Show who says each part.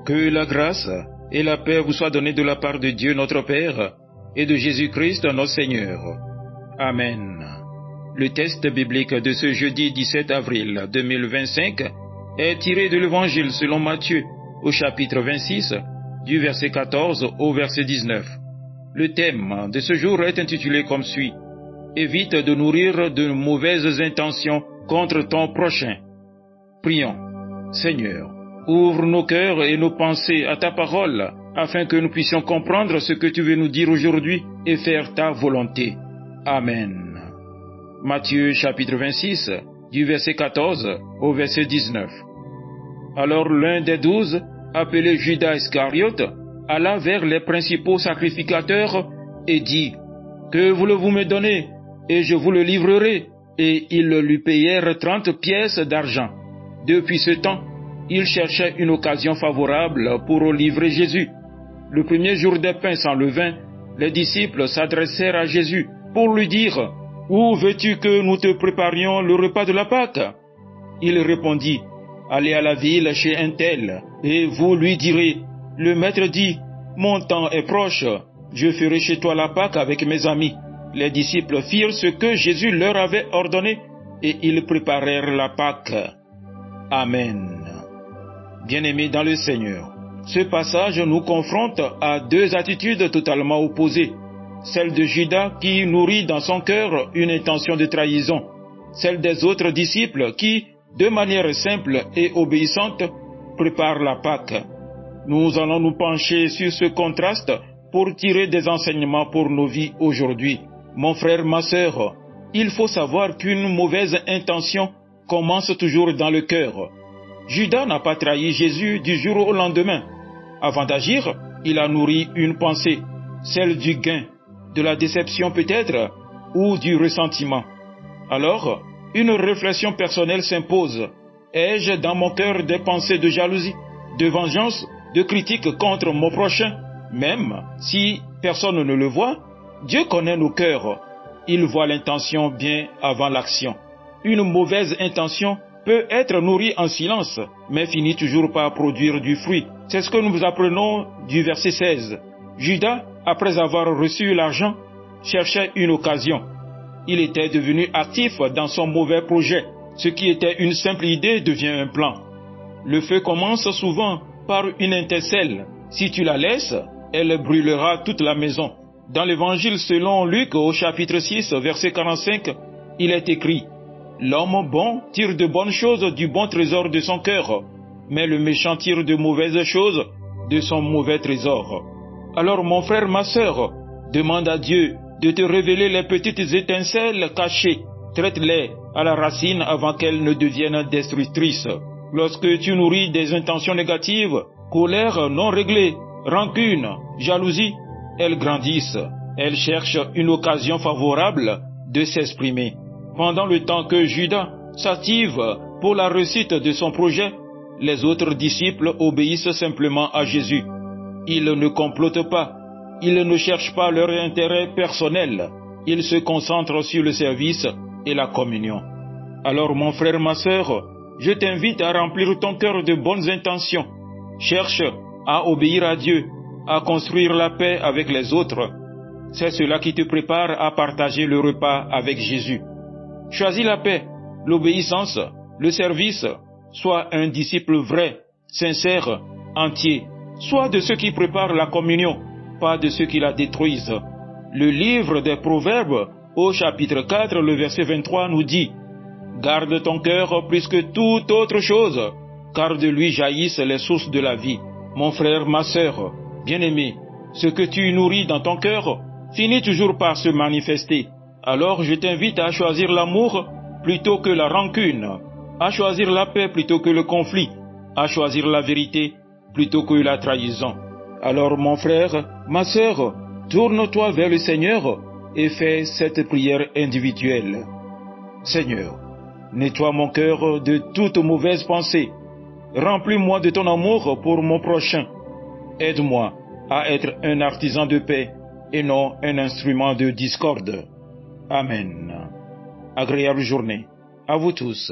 Speaker 1: Que la grâce et la paix vous soient données de la part de Dieu notre Père et de Jésus-Christ notre Seigneur. Amen. Le texte biblique de ce jeudi 17 avril 2025 est tiré de l'Évangile selon Matthieu au chapitre 26, du verset 14 au verset 19. Le thème de ce jour est intitulé comme suit: Évite de nourrir de mauvaises intentions contre ton prochain. Prions. Seigneur, ouvre nos cœurs et nos pensées à ta parole, afin que nous puissions comprendre ce que tu veux nous dire aujourd'hui et faire ta volonté. Amen. Matthieu chapitre 26, du verset 14 au verset 19. Alors l'un des 12, appelé Judas Iscariote, alla vers les principaux sacrificateurs et dit: Que voulez-vous me donner, et je vous le livrerai. Et ils lui payèrent 30 pièces d'argent. Depuis ce temps, il cherchait une occasion favorable pour livrer Jésus. Le premier jour des pains sans levain, les disciples s'adressèrent à Jésus pour lui dire: Où veux-tu que nous te préparions le repas de la Pâque? Il répondit: Allez à la ville chez un tel, et vous lui direz: Le maître dit, mon temps est proche, je ferai chez toi la Pâque avec mes amis. Les disciples firent ce que Jésus leur avait ordonné, et ils préparèrent la Pâque. Amen. Bien-aimés dans le Seigneur, ce passage nous confronte à deux attitudes totalement opposées. Celle de Judas qui nourrit dans son cœur une intention de trahison. Celle des autres disciples qui, de manière simple et obéissante, préparent la Pâque. Nous allons nous pencher sur ce contraste pour tirer des enseignements pour nos vies aujourd'hui. Mon frère, ma sœur, il faut savoir qu'une mauvaise intention commence toujours dans le cœur. Judas n'a pas trahi Jésus du jour au lendemain. Avant d'agir, il a nourri une pensée, celle du gain, de la déception peut-être, ou du ressentiment. Alors, une réflexion personnelle s'impose. Ai-je dans mon cœur des pensées de jalousie, de vengeance, de critique contre mon prochain? Même si personne ne le voit, Dieu connaît nos cœurs. Il voit l'intention bien avant l'action. Une mauvaise intention peut être nourrie en silence, mais finit toujours par produire du fruit. C'est ce que nous apprenons du verset 16. Judas, après avoir reçu l'argent, cherchait une occasion. Il était devenu actif dans son mauvais projet. Ce qui était une simple idée devient un plan. Le feu commence souvent par une étincelle. Si tu la laisses, elle brûlera toute la maison. Dans l'évangile selon Luc au chapitre 6, verset 45, il est écrit: L'homme bon tire de bonnes choses du bon trésor de son cœur, mais le méchant tire de mauvaises choses de son mauvais trésor. Alors mon frère, ma sœur, demande à Dieu de te révéler les petites étincelles cachées. Traite-les à la racine avant qu'elles ne deviennent destructrices. Lorsque tu nourris des intentions négatives, colère non réglée, rancune, jalousie, elles grandissent. Elles cherchent une occasion favorable de s'exprimer. Pendant le temps que Judas s'active pour la réussite de son projet, les autres disciples obéissent simplement à Jésus. Ils ne complotent pas. Ils ne cherchent pas leur intérêt personnel. Ils se concentrent sur le service et la communion. Alors mon frère, ma sœur, je t'invite à remplir ton cœur de bonnes intentions. Cherche à obéir à Dieu, à construire la paix avec les autres. C'est cela qui te prépare à partager le repas avec Jésus. Choisis la paix, l'obéissance, le service. Sois un disciple vrai, sincère, entier. Sois de ceux qui préparent la communion, pas de ceux qui la détruisent. Le livre des Proverbes, au chapitre 4, le verset 23, nous dit: Garde ton cœur plus que toute autre chose, car de lui jaillissent les sources de la vie. Mon frère, ma sœur, bien-aimé, ce que tu nourris dans ton cœur finit toujours par se manifester. Alors je t'invite à choisir l'amour plutôt que la rancune, à choisir la paix plutôt que le conflit, à choisir la vérité plutôt que la trahison. Alors mon frère, ma sœur, tourne-toi vers le Seigneur et fais cette prière individuelle. Seigneur, nettoie mon cœur de toute mauvaise pensée. Remplis-moi de ton amour pour mon prochain. Aide-moi à être un artisan de paix et non un instrument de discorde. Amen. Agréable journée à vous tous.